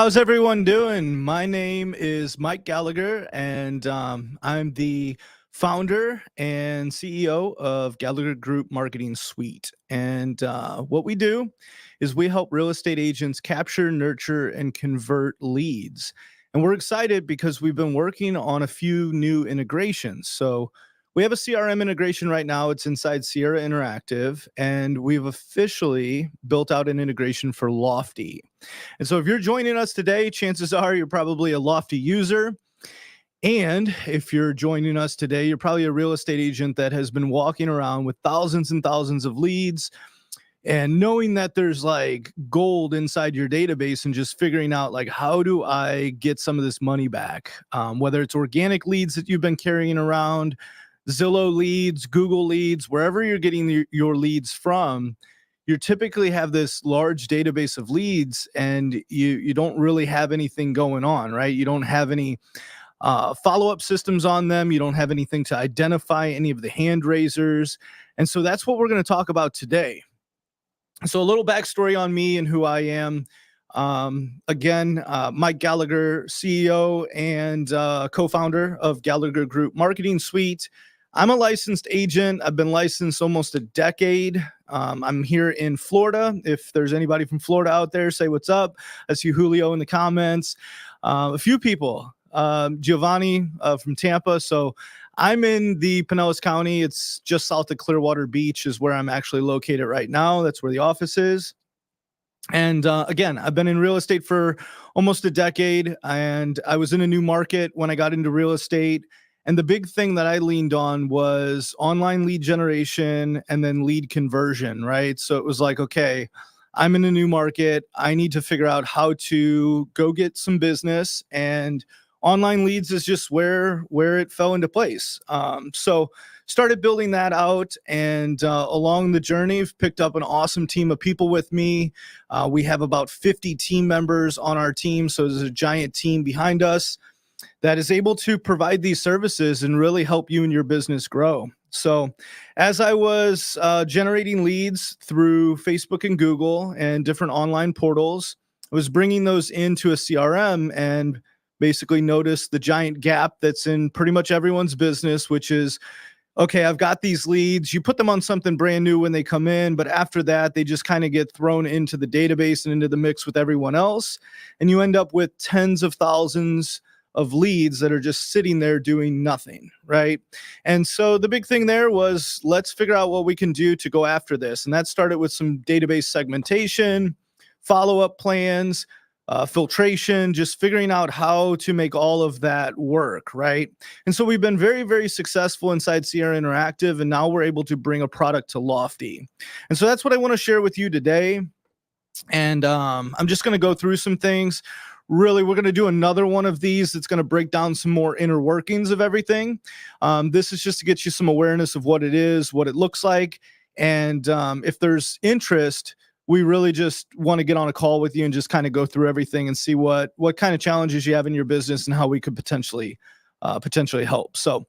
How's everyone doing? My name is Mike Gallagher, and I'm the founder and CEO of Gallagher Group Marketing Suite. And what we do is we help real estate agents capture, nurture, and convert leads. And we're excited because we've been working on a few new integrations. So we have a CRM integration right now. It's inside Sierra Interactive, and we've officially built out an integration for Lofty. And so if you're joining us today, chances are you're probably a Lofty user. And if you're joining us today, you're probably a real estate agent that has been walking around with thousands and thousands of leads and knowing that there's like gold inside your database and just figuring out like, how do I get some of this money back? Whether it's organic leads that you've been carrying around, Zillow leads, Google leads, wherever you're getting your leads from, you typically have this large database of leads and you don't really have anything going on, right? You don't have any follow-up systems on them. You don't have anything to identify any of the hand raisers. And so that's what we're going to talk about today. So a little backstory on me and who I am. Mike Gallagher, CEO and co-founder of Gallagher Group Marketing Suite. I'm a licensed agent. I've been licensed almost a decade. I'm here in Florida. If there's anybody from Florida out there, say what's up. I see Julio in the comments. A few people, Giovanni from Tampa. So I'm in the Pinellas County. It's just south of Clearwater Beach is where I'm actually located right now. That's where the office is. And again, I've been in real estate for almost a decade, and I was in a new market when I got into real estate. And the big thing that I leaned on was online lead generation and then lead conversion, right? So it was like, okay, I'm in a new market. I need to figure out how to go get some business, and online leads is just where it fell into place. So started building that out, and along the journey, I've picked up an awesome team of people with me. We have about 50 team members on our team, so there's a giant team behind us that is able to provide these services and really help you and your business grow. So as I was generating leads through Facebook and Google and different online portals, I was bringing those into a CRM and basically noticed the giant gap that's in pretty much everyone's business, which is, okay, I've got these leads. You put them on something brand new when they come in, but after that, they just kind of get thrown into the database and into the mix with everyone else. And you end up with tens of thousands of leads that are just sitting there doing nothing, right? And so the big thing there was, let's figure out what we can do to go after this. And that started with some database segmentation, follow-up plans, filtration, just figuring out how to make all of that work, right? And so we've been very, very successful inside Sierra Interactive, and now we're able to bring a product to Lofty. And so that's what I want to share with you today. And I'm just going to go through some things. Really, we're going to do another one of these that's going to break down some more inner workings of everything. This is just to get you some awareness of what it is, what it looks like. And if there's interest, we really just want to get on a call with you and just kind of go through everything and see what kind of challenges you have in your business and how we could potentially help. So,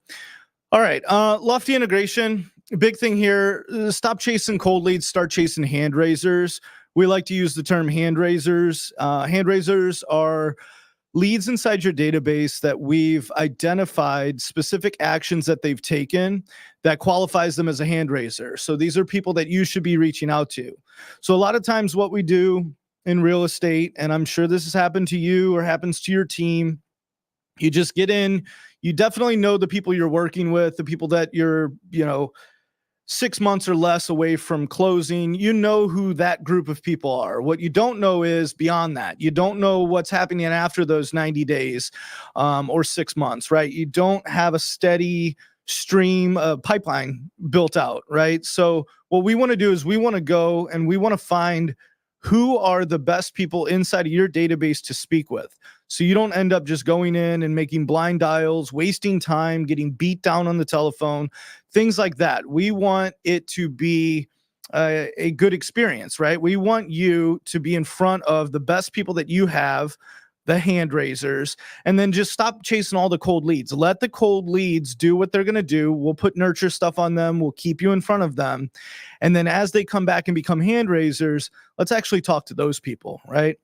all right, Lofty integration, big thing here. Stop chasing cold leads, start chasing hand raisers. We like to use the term hand raisers. Hand raisers are leads inside your database that we've identified specific actions that they've taken that qualifies them as a hand raiser. So these are people that you should be reaching out to. So a lot of times what we do in real estate, and I'm sure this has happened to you or happens to your team, you just get in, you definitely know the people you're working with, the people that you're, 6 months or less away from closing. You know who that group of people are. What you don't know is beyond that. You don't know what's happening after those 90 days or 6 months, right? You don't have a steady stream of pipeline built out, right? So what we want to do is we want to go and we want to find who are the best people inside of your database to speak with. So you don't end up just going in and making blind dials, wasting time, getting beat down on the telephone, things like that. We want it to be a good experience, right? We want you to be in front of the best people that you have, the hand raisers, and then just stop chasing all the cold leads. Let the cold leads do what they're going to do. We'll put nurture stuff on them. We'll keep you in front of them. And then as they come back and become hand raisers, let's actually talk to those people, right?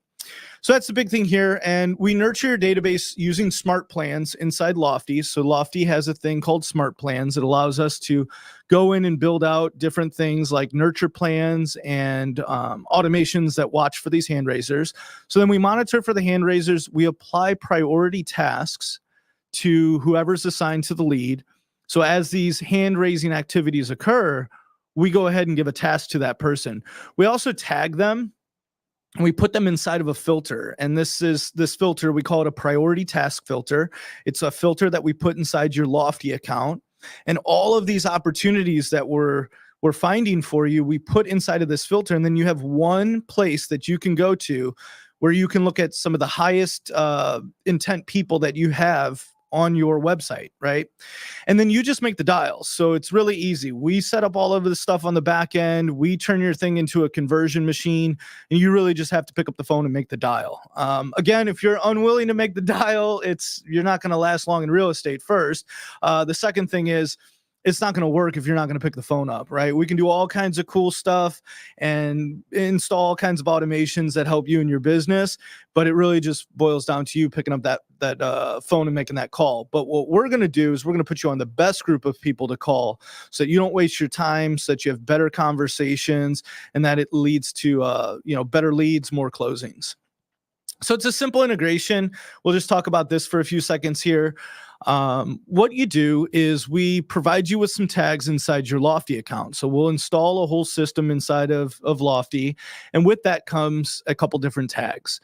So that's the big thing here. And we nurture your database using smart plans inside Lofty. So Lofty has a thing called smart plans. It allows us to go in and build out different things like nurture plans and automations that watch for these hand raisers. So then we monitor for the hand raisers. We apply priority tasks to whoever's assigned to the lead. So as these hand raising activities occur, we go ahead and give a task to that person. We also tag them. We put them inside of a filter, and this filter, we call it a priority task filter. It's a filter that we put inside your Lofty account, and all of these opportunities that we're finding for you, we put inside of this filter, and then you have one place that you can go to where you can look at some of the highest intent people that you have on your website, right? And then you just make the dials. So it's really easy. We set up all of the stuff on the back end. We turn your thing into a conversion machine, and you really just have to pick up the phone and make the dial. Again, if you're unwilling to make the dial, you're not going to last long in real estate first. The second thing is, it's not going to work if you're not going to pick the phone up, right? We can do all kinds of cool stuff and install all kinds of automations that help you in your business, but it really just boils down to you picking up that phone and making that call. But what we're going to do is we're going to put you on the best group of people to call so that you don't waste your time, so that you have better conversations, and that it leads to better leads, more closings. So it's a simple integration. We'll just talk about this for a few seconds here. What you do is we provide you with some tags inside your Lofty account. So we'll install a whole system inside of Lofty. And with that comes a couple different tags.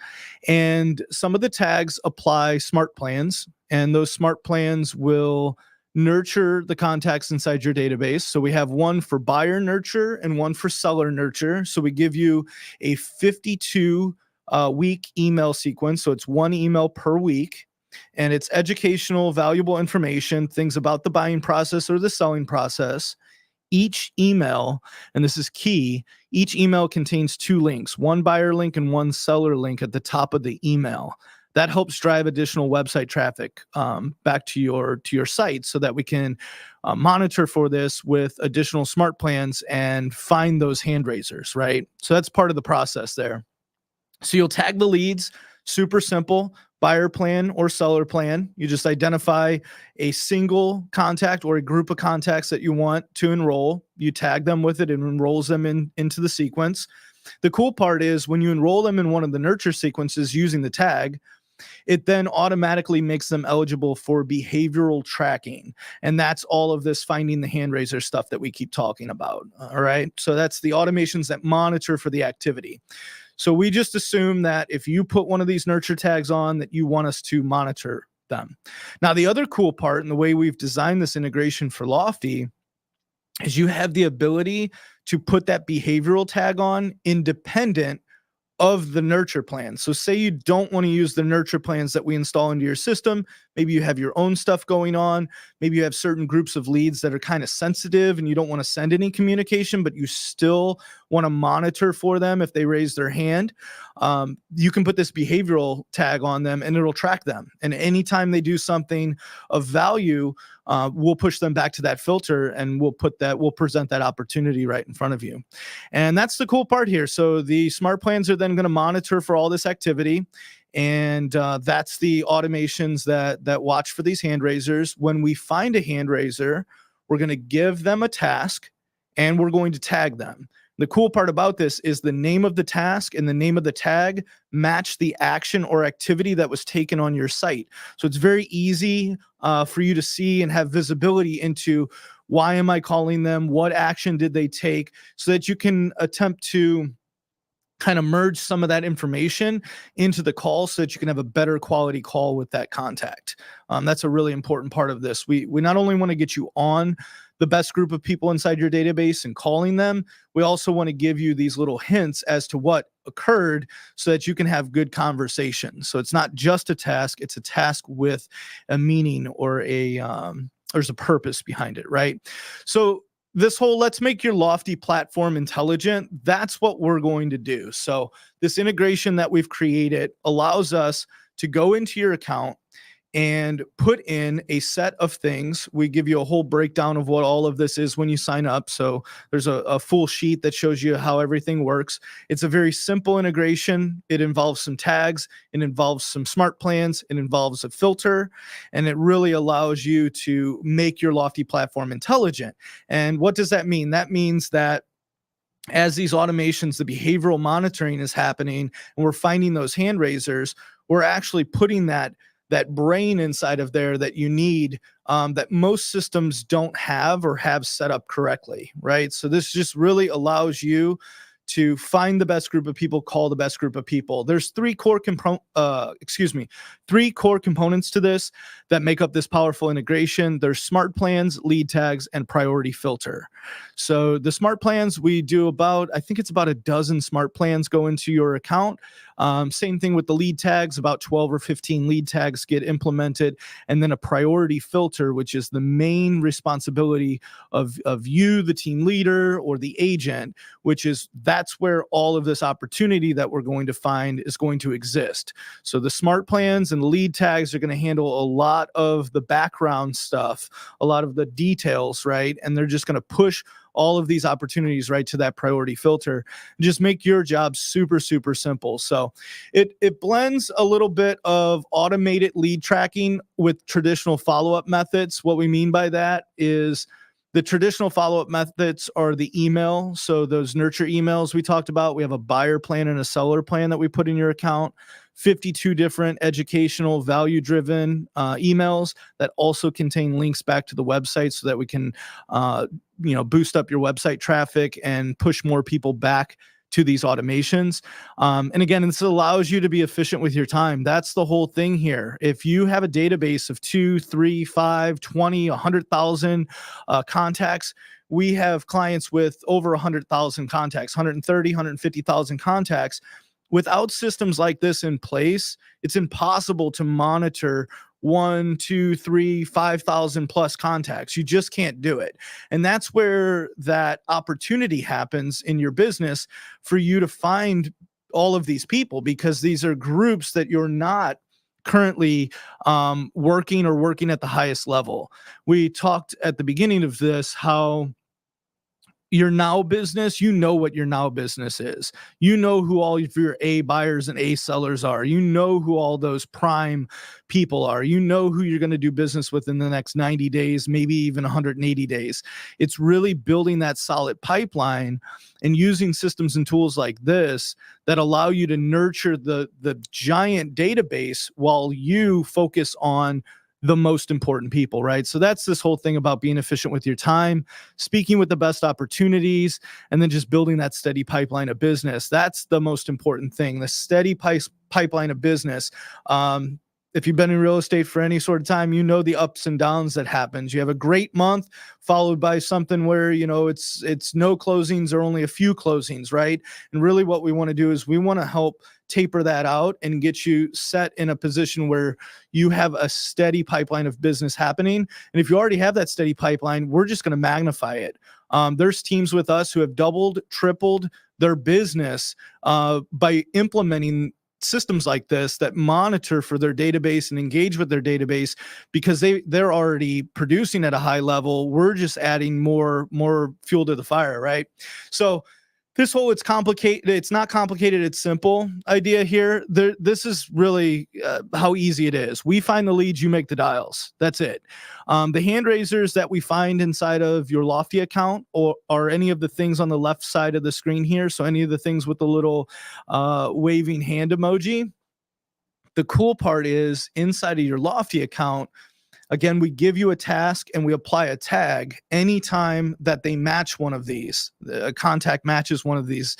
And some of the tags apply smart plans. And those smart plans will nurture the contacts inside your database. So we have one for buyer nurture and one for seller nurture. So we give you a 52 week email sequence. So it's one email per week. And it's educational, valuable information, things about the buying process or the selling process. Each email, and this is key, each email contains 2 links, one buyer link and one seller link at the top of the email. That helps drive additional website traffic back to your site so that we can monitor for this with additional smart plans and find those hand raisers, right? So that's part of the process there. So you'll tag the leads, super simple. Buyer plan or seller plan. You just identify a single contact or a group of contacts that you want to enroll. You tag them with it and enrolls them into the sequence. The cool part is when you enroll them in one of the nurture sequences using the tag, it then automatically makes them eligible for behavioral tracking. And that's all of this finding the hand raiser stuff that we keep talking about. All right. So that's the automations that monitor for the activity. So we just assume that if you put one of these nurture tags on, that you want us to monitor them. Now, the other cool part and the way we've designed this integration for Lofty is you have the ability to put that behavioral tag on independent of the nurture plan. So say you don't want to use the nurture plans that we install into your system. Maybe you have your own stuff going on. Maybe you have certain groups of leads that are kind of sensitive and you don't want to send any communication, but you still want to monitor for them if they raise their hand. You can put this behavioral tag on them and it'll track them. And anytime they do something of value, we'll push them back to that filter and we'll present that opportunity right in front of you. And that's the cool part here. So the smart plans are then going to monitor for all this activity. And that's the automations that watch for these hand raisers. When we find a hand raiser, we're going to give them a task and we're going to tag them. The cool part about this is the name of the task and the name of the tag match the action or activity that was taken on your site. So it's very easy for you to see and have visibility into why am I calling them? What action did they take? So that you can attempt to kind of merge some of that information into the call so that you can have a better quality call with that contact. That's a really important part of this. We not only want to get you on the best group of people inside your database and calling them, we also want to give you these little hints as to what occurred so that you can have good conversations. So it's not just a task, it's a task with a meaning or there's a purpose behind it, right? So this whole let's make your Lofty platform intelligent, that's what we're going to do. So this integration that we've created allows us to go into your account and put in a set of things. We give you a whole breakdown of what all of this is when you sign up. So there's a full sheet that shows you how everything works. It's a very simple integration. It involves some tags, it involves some smart plans, it involves a filter, and it really allows you to make your Lofty platform intelligent. And what does that mean? That means that as these automations, the behavioral monitoring is happening, and we're finding those hand raisers, we're actually putting that brain inside of there that you need, that most systems don't have or have set up correctly, right? So this just really allows you to find the best group of people, call the best group of people. There's three core components to this that make up this powerful integration. There's smart plans, lead tags, and priority filter. So the smart plans, we do I think it's about a dozen smart plans go into your account. Same thing with the lead tags, about 12 or 15 lead tags get implemented. And then a priority filter, which is the main responsibility of you, the team leader, or the agent, that's where all of this opportunity that we're going to find is going to exist. So the smart plans and the lead tags are going to handle a lot of the background stuff, a lot of the details, right? And they're just going to push all of these opportunities right to that priority filter, and just make your job super, super simple. So it blends a little bit of automated lead tracking with traditional follow-up methods. What we mean by that is the traditional follow-up methods are the email. So those nurture emails we talked about, we have a buyer plan and a seller plan that we put in your account. 52 different educational, value-driven emails that also contain links back to the website so that we can, boost up your website traffic and push more people back to these automations. And again, this allows you to be efficient with your time. That's the whole thing here. If you have a database of 2, 3, 5, 20, 100,000 contacts, we have clients with over 100,000 contacts, 130, 150,000 contacts. Without systems like this in place, it's impossible to monitor 1, 2, 3, 5,000 plus contacts. You just can't do it. And that's where that opportunity happens in your business for you to find all of these people, because these are groups that you're not currently working at the highest level. We talked at the beginning of this how your now business, you know what your now business is. You know who all of your A buyers and A sellers are. You know who all those prime people are. You know who you're going to do business with in the next 90 days, maybe even 180 days. It's really building that solid pipeline and using systems and tools like this that allow you to nurture the giant database while you focus on the most important people, right? So that's this whole thing about being efficient with your time, speaking with the best opportunities, and then just building that steady pipeline of business. That's the most important thing, the steady pipeline of business. If you've been in real estate for any sort of time, you know the ups and downs that happens. You have a great month followed by something where, it's no closings or only a few closings, right? And really what we want to do is we want to help taper that out and get you set in a position where you have a steady pipeline of business happening. And if you already have that steady pipeline, we're just going to magnify it. There's teams with us who have doubled, tripled their business by implementing systems like this that monitor for their database and engage with their database, because they're already producing at a high level. We're just adding more fuel to the fire, right? So it's complicated. It's not complicated. It's simple idea here. This is really how easy it is. We find the leads, you make the dials. That's it. The hand raisers that we find inside of your Lofty account or any of the things on the left side of the screen here. So any of the things with the little waving hand emoji. The cool part is inside of your Lofty account, again, we give you a task and we apply a tag anytime that they match one of these. A contact matches one of these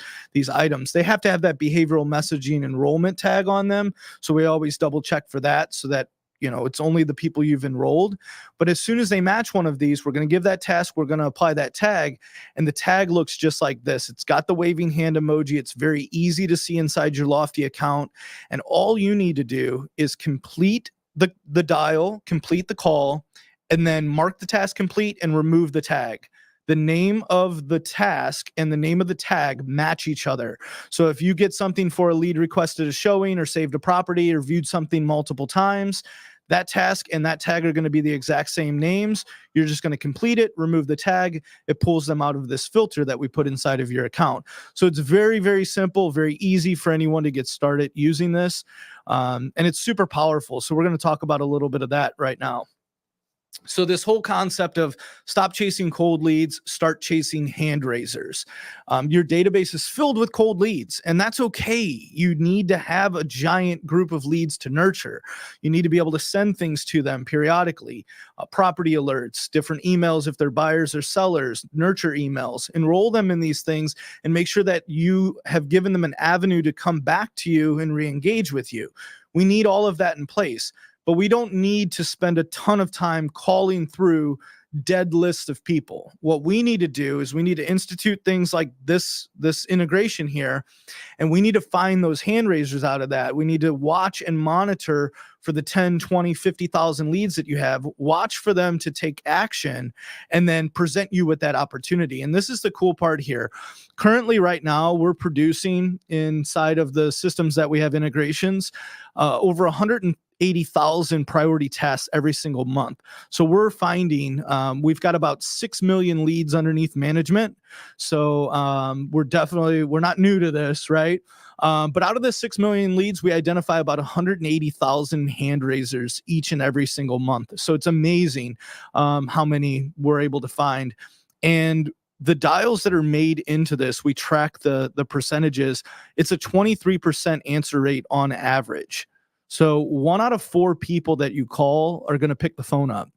items. They have to have that behavioral messaging enrollment tag on them. So we always double check for that so that it's only the people you've enrolled. But as soon as they match one of these, we're going to give that task. We're going to apply that tag. And the tag looks just like this. It's got the waving hand emoji. It's very easy to see inside your Lofty account. And all you need to do is complete the dial, complete the call, and then mark the task complete and remove the tag. The name of the task and the name of the tag match each other. So if you get something for a lead requested a showing or saved a property or viewed something multiple times, That task and that tag are going to be the exact same names. You're just going to complete it, remove the tag. It pulls them out of this filter that we put inside of your account. So it's very, very simple, very easy for anyone to get started using this. And it's super powerful. So we're going to talk about a little bit of that right now. So this whole concept of stop chasing cold leads, start chasing hand raisers. Your database is filled with cold leads, and that's okay. You need to have a giant group of leads to nurture. You need to be able to send things to them periodically, property alerts, different emails if they're buyers or sellers, nurture emails, enroll them in these things, and make sure that you have given them an avenue to come back to you and re-engage with you. We need all of that in place. But we don't need to spend a ton of time calling through dead lists of people. What we need to do is we need to institute things like this integration here, and we need to find those hand raisers out of that. We need to watch and monitor for the 10, 20, 50,000 leads that you have, watch for them to take action, and then present you with that opportunity. And this is the cool part here. Currently, right now, we're producing inside of the systems that we have integrations, over 180,000 priority tests every single month. So we're finding we've got about 6 million leads underneath management. So we're not new to this, right? But out of the 6 million leads, we identify about 180,000 hand raisers each and every single month. So it's amazing how many we're able to find. And the dials that are made into this, we track the percentages. It's a 23% answer rate on average. So 1 out of 4 people that you call are going to pick the phone up.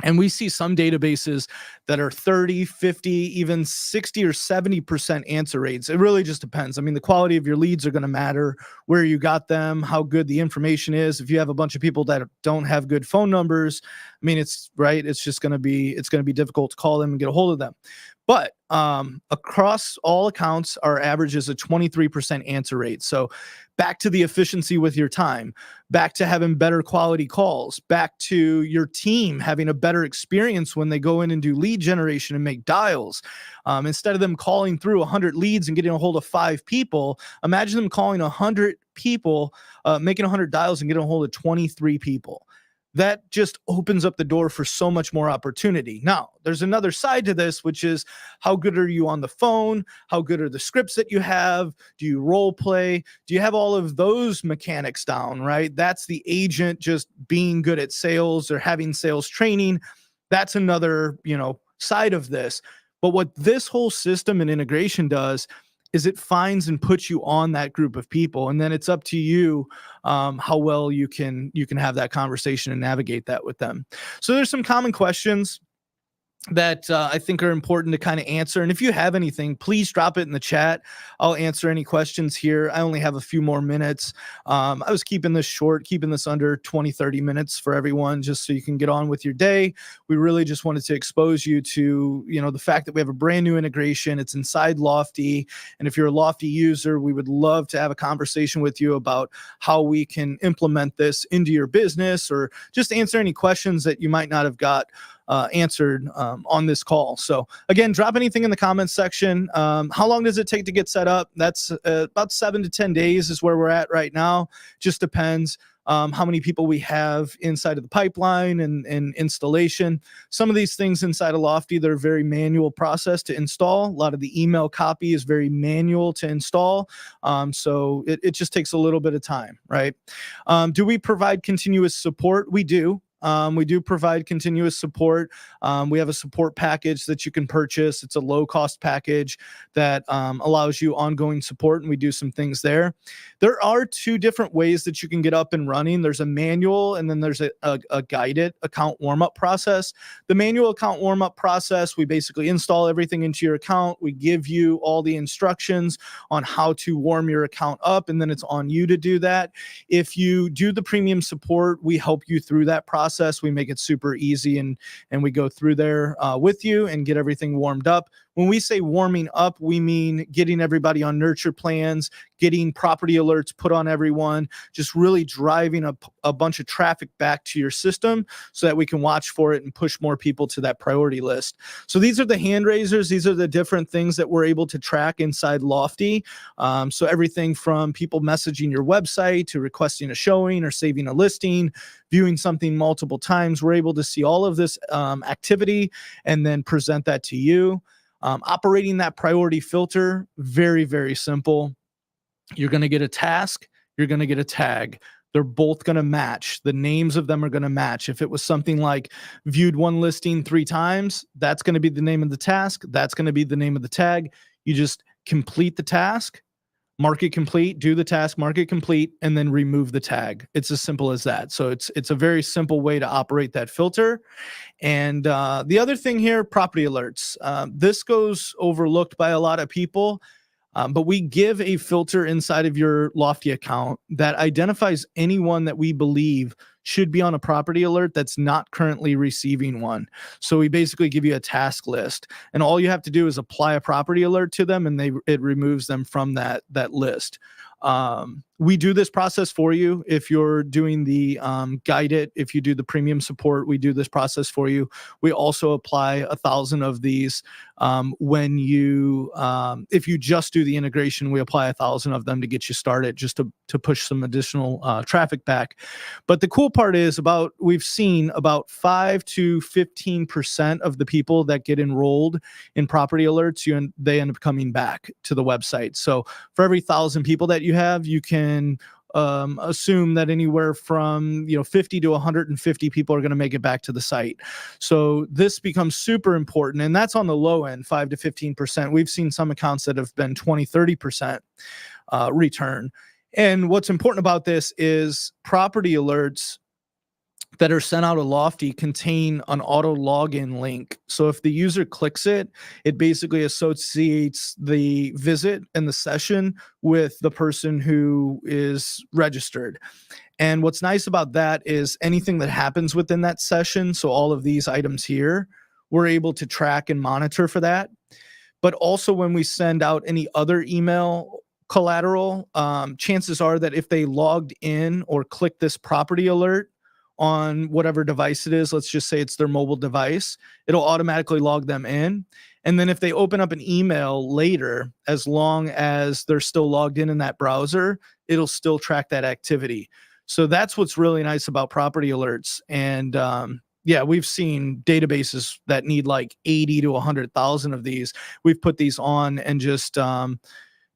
And we see some databases that are 30, 50, even 60 or 70% answer rates. It really just depends. I mean, the quality of your leads are going to matter, where you got them, how good the information is. If you have a bunch of people that don't have good phone numbers, I mean, it's going to be difficult to call them and get a hold of them. But across all accounts, our average is a 23% answer rate. So back to the efficiency with your time, back to having better quality calls, back to your team having a better experience when they go in and do lead generation and make dials. Instead of them calling through 100 leads and getting a hold of 5 people, imagine them calling 100 people, making 100 dials and getting a hold of 23 people. That just opens up the door for so much more opportunity. Now, there's another side to this, which is how good are you on the phone? How good are the scripts that you have? Do you role play? Do you have all of those mechanics down, right? That's the agent just being good at sales or having sales training. That's another, side of this. But what this whole system and integration does is it finds and puts you on that group of people. And then it's up to you how well you can have that conversation and navigate that with them. So there's some common questions that I think are important to kind of answer. And if you have anything, please drop it in the chat. I'll answer any questions here. I only have a few more minutes. I was keeping this short, keeping this under 20, 30 minutes for everyone, just so you can get on with your day. We really just wanted to expose you to, the fact that we have a brand new integration. It's inside Lofty. And if you're a Lofty user, we would love to have a conversation with you about how we can implement this into your business, or just answer any questions that you might not have got answered on this call. So again, drop anything in the comments section. How long does it take to get set up? That's about 7 to 10 days is where we're at right now. Just depends how many people we have inside of the pipeline and installation. Some of these things inside of Lofty, they're a very manual process to install. A lot of the email copy is very manual to install. So it just takes a little bit of time, right? Do we provide continuous support? We do. We do provide continuous support. We have a support package that you can purchase. It's a low-cost package that allows you ongoing support, and we do some things there. There are 2 different ways that you can get up and running. There's a manual, and then there's a guided account warm-up process. The manual account warm-up process, we basically install everything into your account. We give you all the instructions on how to warm your account up, and then it's on you to do that. If you do the premium support, we help you through that process. We make it super easy, and we go through there with you and get everything warmed up. When we say warming up, we mean getting everybody on nurture plans, getting property alerts put on everyone, just really driving a bunch of traffic back to your system so that we can watch for it and push more people to that priority list. So these are the hand raisers. These are the different things that we're able to track inside Lofty. So everything from people messaging your website to requesting a showing or saving a listing, viewing something multiple times. We're able to see all of this activity and then present that to you. Operating that priority filter, very, very simple. You're going to get a task. You're going to get a tag. They're both going to match. The names of them are going to match. If it was something like viewed one listing 3 times, that's going to be the name of the task. That's going to be the name of the tag. You just complete the task, mark it complete, do the task, mark it complete, and then remove the tag. It's as simple as that. So it's a very simple way to operate that filter. And the other thing here, property alerts. This goes overlooked by a lot of people, but we give a filter inside of your Lofty account that identifies anyone that we believe should be on a property alert that's not currently receiving one. So we basically give you a task list, and all you have to do is apply a property alert to them, and it removes them from that list. We do this process for you. If you're doing the guide it, if you do the premium support, we do this process for you. We also apply 1,000 of these. When you, if you just do the integration, we apply 1,000 of them to get you started, just to push some additional traffic back. But the cool part is we've seen about 5 to 15% of the people that get enrolled in property alerts, they end up coming back to the website. So for every 1,000 people that you have, you can assume that anywhere from 50 to 150 people are going to make it back to the site. So this becomes super important, and that's on the low end, 5 to 15%. We've seen some accounts that have been 20, 30% return. And what's important about this is property alerts that are sent out of Lofty contain an auto login link. So if the user clicks it, it basically associates the visit and the session with the person who is registered. And what's nice about that is anything that happens within that session, so all of these items here, we're able to track and monitor for that. But also when we send out any other email collateral, chances are that if they logged in or clicked this property alert on whatever device it is, let's just say it's their mobile device, it'll automatically log them in. And then if they open up an email later, as long as they're still logged in that browser, it'll still track that activity. So that's what's really nice about property alerts. And yeah, we've seen databases that need like 80 to 100,000 of these. We've put these on and just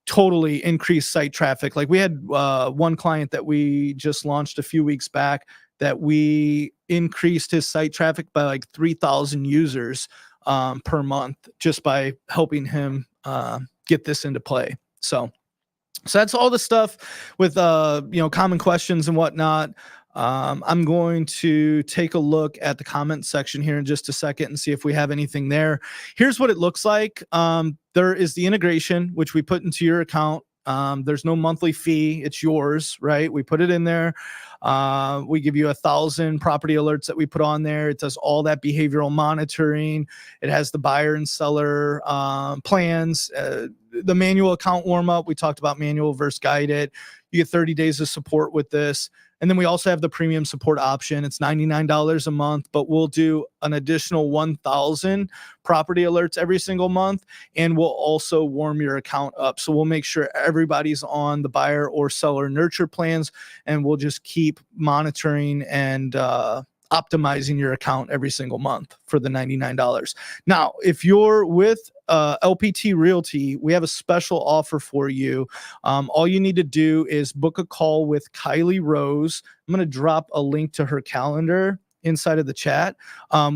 totally increased site traffic. Like we had one client that we just launched a few weeks back that we increased his site traffic by like 3,000 users per month just by helping him get this into play. So that's all the stuff with common questions and whatnot. I'm going to take a look at the comment section here in just a second and see if we have anything there. Here's what it looks like. There is the integration, which we put into your account. There's no monthly fee. It's yours, right? We put it in there. We give you 1,000 property alerts that we put on there. It does all that behavioral monitoring. It has the buyer and seller plans, the manual account warm up. We talked about manual versus guided. You get 30 days of support with this. And then we also have the premium support option. It's $99 a month, but we'll do an additional 1,000 property alerts every single month. And we'll also warm your account up. So we'll make sure everybody's on the buyer or seller nurture plans, and we'll just keep monitoring and optimizing your account every single month for the $99. Now, if you're with LPT Realty, we have a special offer for you. All you need to do is book a call with Kylie Rose. I'm going to drop a link to her calendar inside of the chat.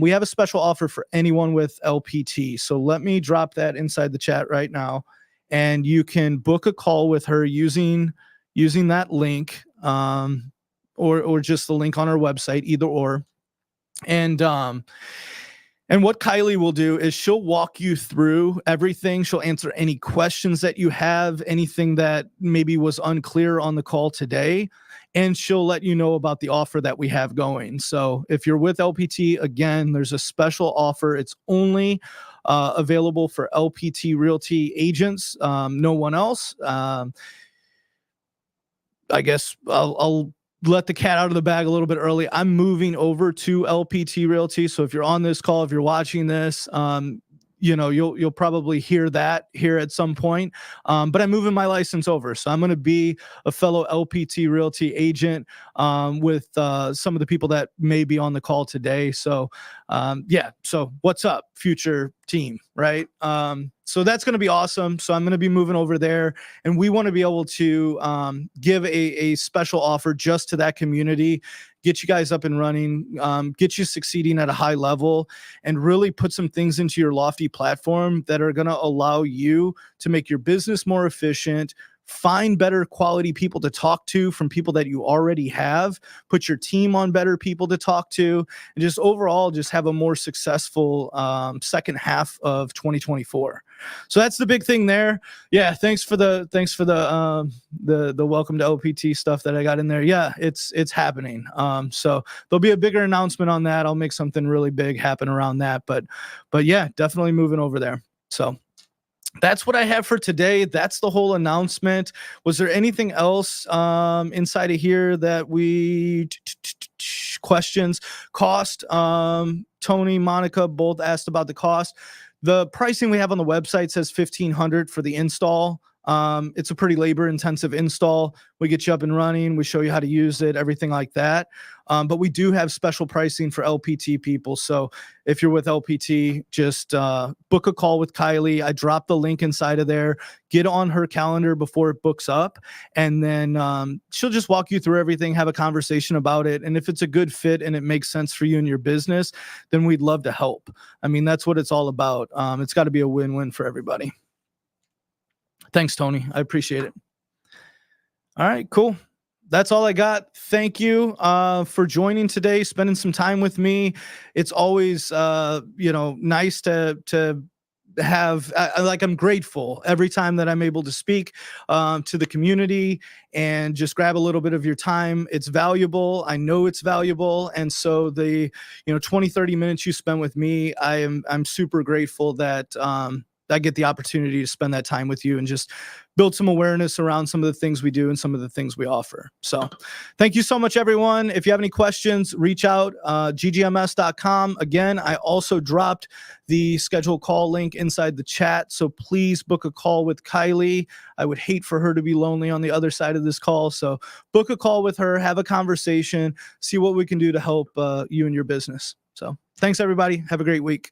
We have a special offer for anyone with LPT. So let me drop that inside the chat right now. And you can book a call with her using that link. Or just the link on our website, either or. And what Kylie will do is she'll walk you through everything. She'll answer any questions that you have, anything that maybe was unclear on the call today, and she'll let you know about the offer that we have going. So if you're with LPT, again, there's a special offer. It's only available for LPT Realty agents. No one else. I guess I'll let the cat out of the bag a little bit early. I'm moving over to LPT Realty. So if you're on this call, if you're watching this, you'll probably hear that here at some point. But I'm moving my license over. So I'm going to be a fellow LPT Realty agent with some of the people that may be on the call today. So so what's up, future team, right? So that's going to be awesome. So I'm going to be moving over there, and we want to be able to give a special offer just to that community, get you guys up and running, get you succeeding at a high level, and really put some things into your Lofty platform that are going to allow you to make your business more efficient, find better quality people to talk to from people that you already have, put your team on better people to talk to, and just overall just have a more successful second half of 2024. So that's the big thing there. Yeah, thanks for the welcome to LPT stuff that I got in there. Yeah, it's happening. So there'll be a bigger announcement on that. I'll make something really big happen around that. But yeah, definitely moving over there. So that's what I have for today. That's the whole announcement. Was there anything else inside of here that we questions? Cost. Tony, Monica both asked about the cost. The pricing we have on the website says $1,500 for the install. It's a pretty labor intensive install. We get you up and running. We show you how to use it, everything like that. But we do have special pricing for LPT people. So if you're with LPT, just book a call with Kylie. I dropped the link inside of there. Get on her calendar before it books up. And then she'll just walk you through everything, have a conversation about it. And if it's a good fit and it makes sense for you and your business, then we'd love to help. I mean, that's what it's all about. It's got to be a win-win for everybody. Thanks, Tony. I appreciate it. All right, cool. That's all I got. Thank you for joining today, spending some time with me. It's always, nice to have, I'm grateful every time that I'm able to speak to the community and just grab a little bit of your time. It's valuable. I know it's valuable. And so the, 20, 30 minutes you spend with me, I'm super grateful that, I get the opportunity to spend that time with you and just build some awareness around some of the things we do and some of the things we offer. So thank you so much, everyone. If you have any questions, reach out, ggms.com. Again, I also dropped the schedule call link inside the chat. So please book a call with Kylie. I would hate for her to be lonely on the other side of this call. So book a call with her, have a conversation, see what we can do to help you and your business. So thanks, everybody. Have a great week.